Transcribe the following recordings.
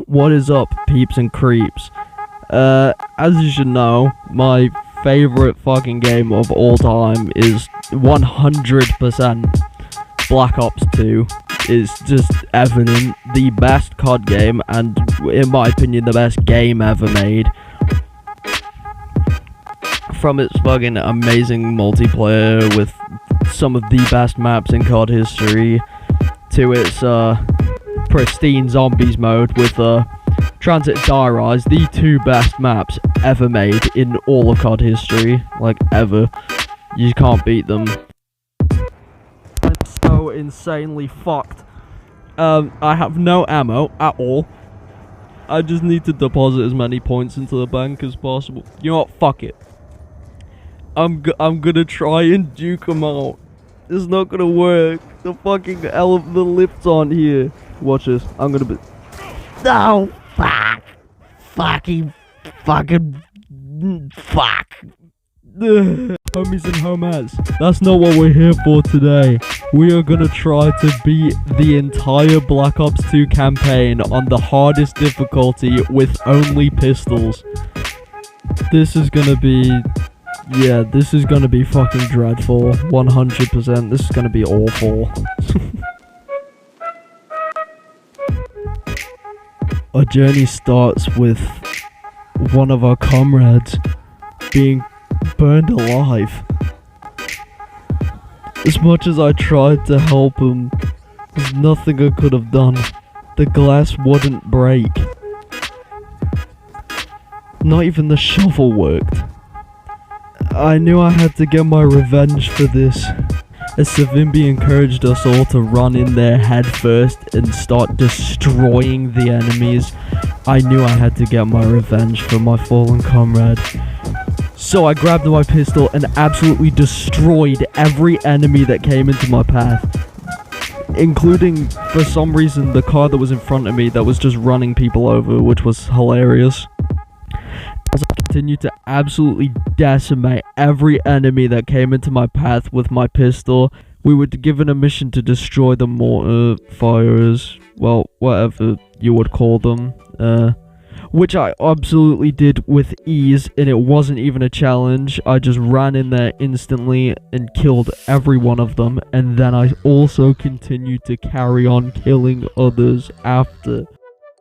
What is up, peeps and creeps? As you should know, my favorite fucking game of all time is 100% Black Ops 2. Is just evident, the best COD game, and in my opinion, the best game ever made. From its fucking amazing multiplayer with some of the best maps in COD history, to its pristine zombies mode with Transit Die Rise, the two best maps ever made in all of COD history, like ever. You can't beat them. I'm so insanely fucked. I have no ammo at all. I just need to deposit as many points into the bank as possible. You know what? Fuck it. I'm gonna try and duke them out. It's not gonna work. The fucking the lift's on here. Watch this. I'm gonna be. No! Fuck! Fucking. Fuck. Homies and homettes, that's not what we're here for today. We are gonna try to beat the entire Black Ops 2 campaign on the hardest difficulty with only pistols. This is gonna be... yeah, this is gonna be fucking dreadful. 100%. This is gonna be awful. Our journey starts with one of our comrades being burned alive. As much as I tried to help him, there's nothing I could have done. The glass wouldn't break. Not even the shovel worked. I knew I had to get my revenge for this, as Savimbi encouraged us all to run in there head first and start destroying the enemies. I knew I had to get my revenge for my fallen comrade. So I grabbed my pistol and absolutely destroyed every enemy that came into my path. Including, for some reason, the car that was in front of me that was just running people over, which was hilarious. As I continued to absolutely decimate every enemy that came into my path with my pistol, we were given a mission to destroy the mortar fires, well, whatever you would call them, which I absolutely did with ease, and it wasn't even a challenge. I just ran in there instantly and killed every one of them, and then I also continued to carry on killing others after.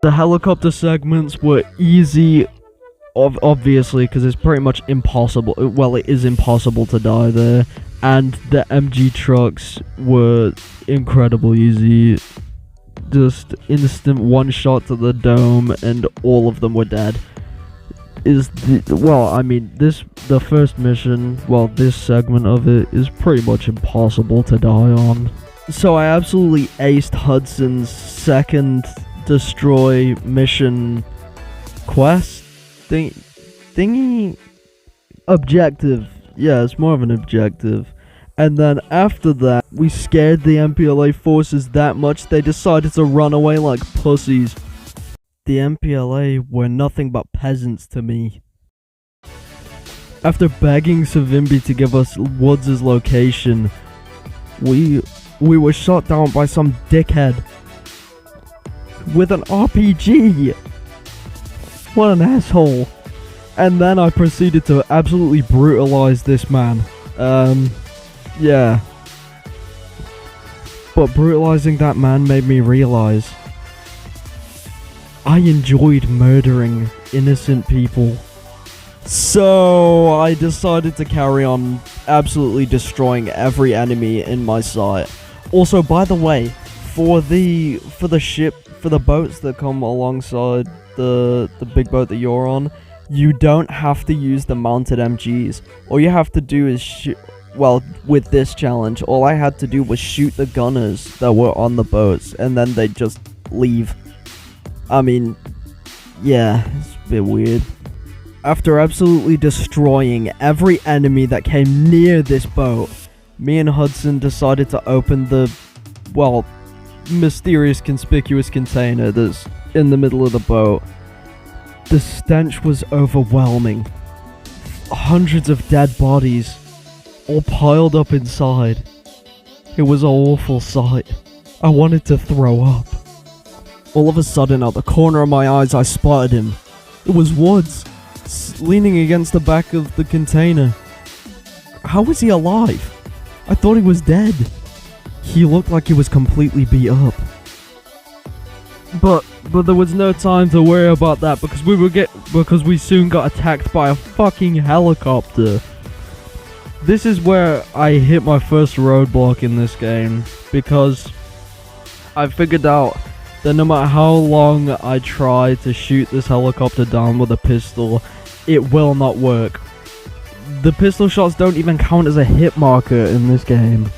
The helicopter segments were easy, obviously, because it's pretty much impossible. Well, it is impossible to die there. And the MG trucks were incredible easy. Just instant one shot to the dome and all of them were dead. The first mission, well, this segment of it is pretty much impossible to die on. So I absolutely aced Hudson's second destroy mission quest thingy objective. Yeah, it's more of an objective. And then after that, we scared the MPLA forces that much they decided to run away like pussies. The MPLA were nothing but peasants to me. After begging Savimbi to give us Woods' location, we were shot down by some dickhead with an RPG. What an asshole. And then I proceeded to absolutely brutalize this man. Yeah. But brutalizing that man made me realize I enjoyed murdering innocent people. So I decided to carry on absolutely destroying every enemy in my sight. Also, by the way, for the boats that come alongside the big boat that you're on, you don't have to use the mounted MGs. All you have to do is well, with this challenge, all I had to do was shoot the gunners that were on the boats, and then they'd just leave. I mean, yeah, it's a bit weird. After absolutely destroying every enemy that came near this boat, me and Hudson decided to open the, well, mysterious conspicuous container that's in the middle of the boat. The stench was overwhelming. Hundreds of dead bodies, all piled up inside. It was an awful sight. I wanted to throw up. All of a sudden, out the corner of my eyes, I spotted him. It was Woods, leaning against the back of the container. How was he alive? I thought he was dead. He looked like he was completely beat up. But there was no time to worry about that because we soon got attacked by a fucking helicopter. This is where I hit my first roadblock in this game, because I figured out that no matter how long I try to shoot this helicopter down with a pistol, it will not work. The pistol shots don't even count as a hit marker in this game.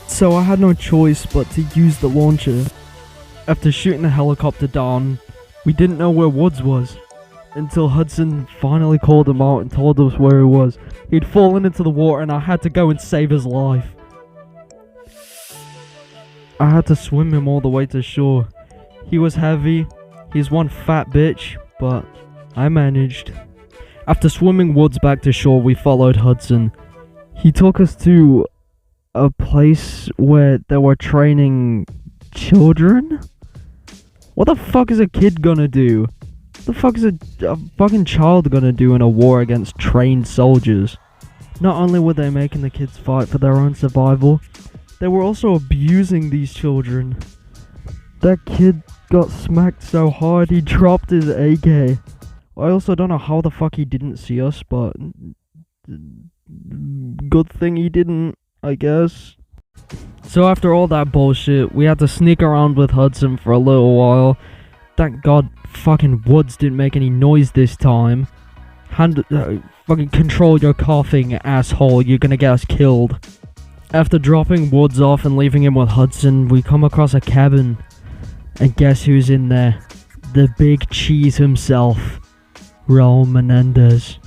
So I had no choice but to use the launcher. After shooting the helicopter down, we didn't know where Woods was, until Hudson finally called him out and told us where he was. He'd fallen into the water and I had to go and save his life. I had to swim him all the way to shore. He was heavy, he's one fat bitch, but I managed. After swimming Woods back to shore, we followed Hudson. He took us to a place where they were training children? What the fuck is a kid gonna do? What the fuck is a fucking child gonna do in a war against trained soldiers? Not only were they making the kids fight for their own survival, they were also abusing these children. That kid got smacked so hard he dropped his AK. I also don't know how the fuck he didn't see us, but good thing he didn't, I guess. So after all that bullshit, we had to sneak around with Hudson for a little while. Thank God fucking Woods didn't make any noise this time. Fucking control your coughing, asshole, you're gonna get us killed. After dropping Woods off and leaving him with Hudson, we come across a cabin. And guess who's in there? The big cheese himself, Raul Menendez.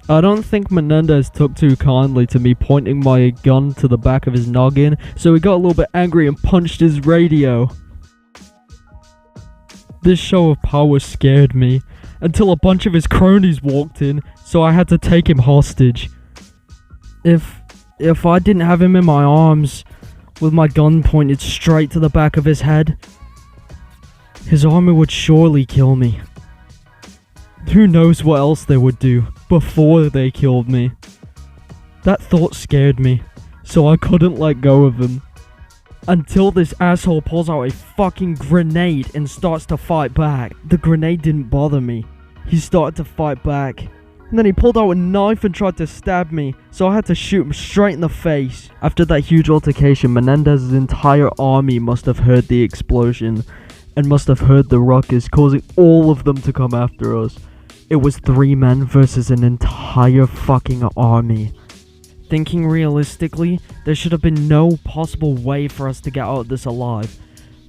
I don't think Menendez took too kindly to me pointing my gun to the back of his noggin, so he got a little bit angry and punched his radio. This show of power scared me, until a bunch of his cronies walked in, so I had to take him hostage. If I didn't have him in my arms, with my gun pointed straight to the back of his head, his army would surely kill me. Who knows what else they would do before they killed me. That thought scared me, so I couldn't let go of him. Until this asshole pulls out a fucking grenade and starts to fight back. The grenade didn't bother me. He started to fight back. And then he pulled out a knife and tried to stab me, so I had to shoot him straight in the face. After that huge altercation, Menendez's entire army must have heard the explosion and must have heard the ruckus, causing all of them to come after us. It was 3 men versus an entire fucking army. Thinking realistically, there should have been no possible way for us to get out of this alive.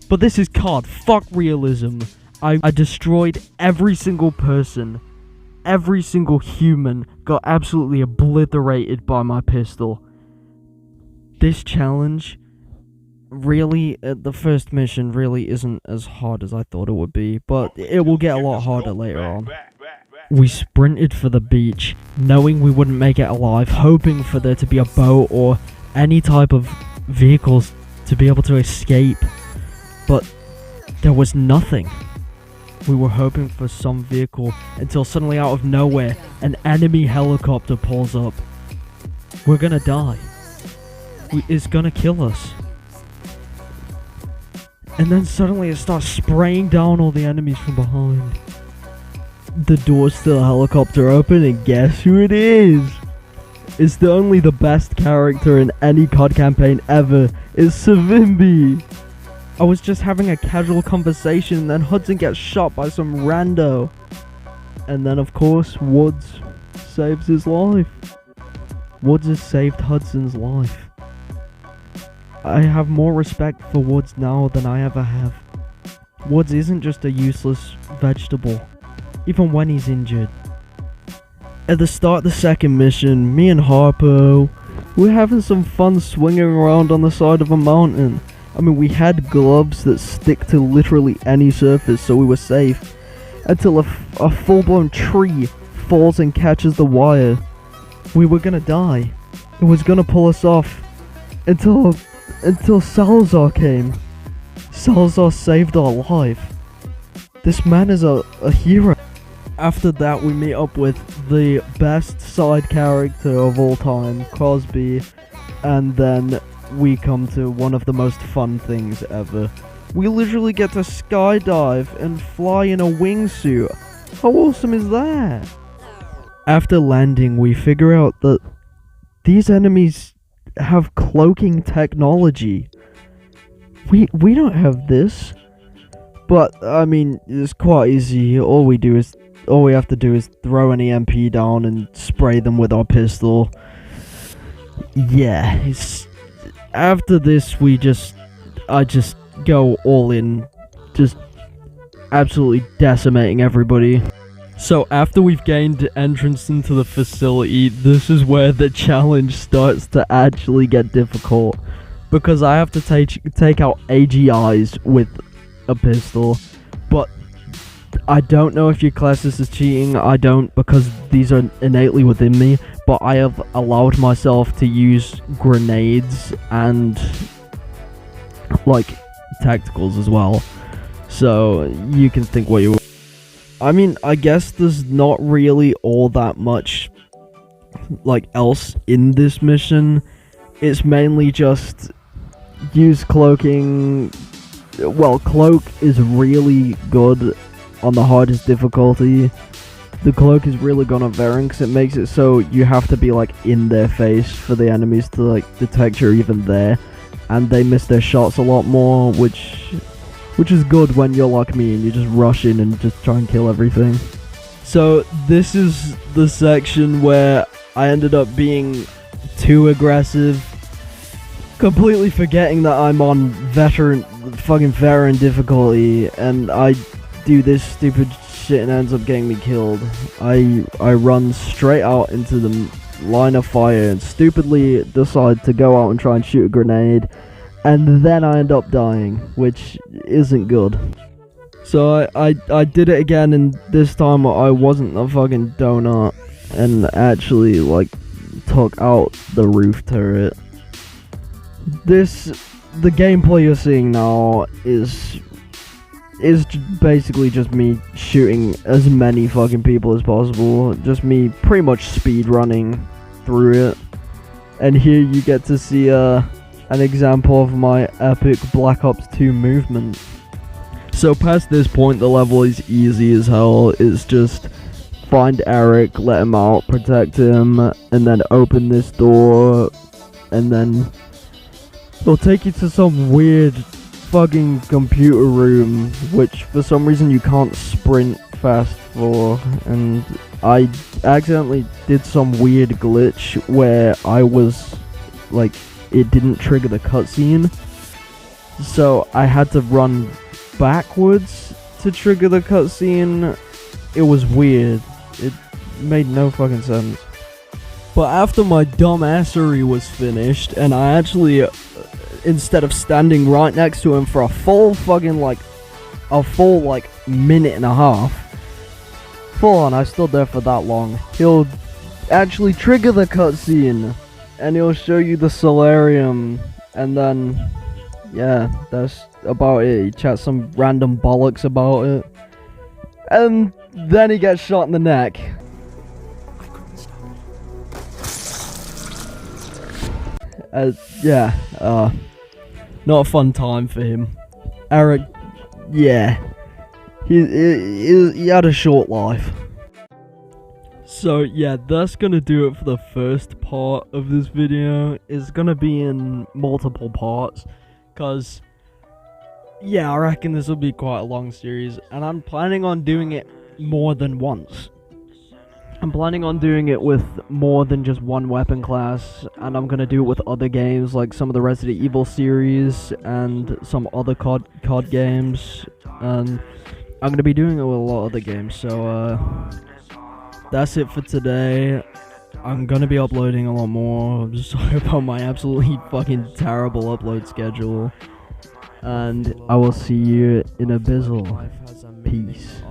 But this is COD, fuck realism. I destroyed every single person. Every single human got absolutely obliterated by my pistol. This challenge really, the first mission really isn't as hard as I thought it would be, but it will get a lot harder later on. We sprinted for the beach, knowing we wouldn't make it alive, hoping for there to be a boat or any type of vehicles to be able to escape, but there was nothing. We were hoping for some vehicle until suddenly out of nowhere, an enemy helicopter pulls up. We're gonna die. It's gonna kill us. And then suddenly it starts spraying down all the enemies from behind. The doors to the helicopter open and guess who it is? It's only the best character in any COD campaign ever. It's Savimbi. I was just having a casual conversation and then Hudson gets shot by some rando. And then of course Woods saves his life. Woods has saved Hudson's life. I have more respect for Woods now than I ever have. Woods isn't just a useless vegetable, even when he's injured. At the start of the second mission, me and Harpo, we were having some fun swinging around on the side of a mountain. I mean, we had gloves that stick to literally any surface, so we were safe. Until a full-blown tree falls and catches the wire. We were gonna die. It was gonna pull us off. Until Salazar came. Salazar saved our life. This man is a hero. After that, we meet up with the best side character of all time, Crosby, and then we come to one of the most fun things ever. We literally get to skydive and fly in a wingsuit. How awesome is that? After landing, we figure out that these enemies have cloaking technology. We don't have this. But, I mean, it's quite easy. All we have to do is throw an EMP down and spray them with our pistol. Yeah, after this, I just go all in, just absolutely decimating everybody. So after we've gained entrance into the facility, this is where the challenge starts to actually get difficult, because I have to take out AGIs with a pistol. But I don't know if you class this as cheating. I don't, because these are innately within me, but I have allowed myself to use grenades and like tacticals as well, so you can think what you. I mean, I guess there's not really all that much like else in this mission. It's mainly just use cloaking. Well, cloak is really good on the hardest difficulty. The cloak is really good on varying, because it makes it so you have to be like in their face for the enemies to like detect you're even there, and they miss their shots a lot more, which is good when you're like me and you just rush in and just try and kill everything. So this is the section where I ended up being too aggressive, completely forgetting that I'm on veteran difficulty, and I do this stupid shit and ends up getting me killed. I run straight out into the line of fire and stupidly decide to go out and try and shoot a grenade, and then I end up dying, which isn't good. So I did it again, and this time I wasn't a fucking donut and actually like took out the roof turret. The gameplay you're seeing now is basically just me shooting as many fucking people as possible, just me pretty much speed running through it. And here you get to see an example of my epic Black Ops 2 movement. So past this point, the level is easy as hell. It's just find Eric, let him out, protect him, and then open this door, and then it'll take you to some weird fucking computer room, which for some reason you can't sprint fast for, and I accidentally did some weird glitch where I was like, it didn't trigger the cutscene, so I had to run backwards to trigger the cutscene. It was weird. It made no fucking sense. But after my dumbassery was finished, and I actually, instead of standing right next to him for a full minute and a half, full on, I stood there for that long, he'll actually trigger the cutscene, and he'll show you the solarium, and then, yeah, that's about it. He chats some random bollocks about it, and then he gets shot in the neck. Not a fun time for him. Eric, yeah, he had a short life. So yeah, that's gonna do it for the first part of this video. It's gonna be in multiple parts, cause yeah, I reckon this will be quite a long series, and I'm planning on doing it more than once. I'm planning on doing it with more than just one weapon class, and I'm gonna do it with other games, like some of the Resident Evil series and some other COD games, and I'm gonna be doing it with a lot of other games. So that's it for today. I'm gonna be uploading a lot more. I'm just sorry about my absolutely fucking terrible upload schedule, and I will see you in a bizzle. Peace.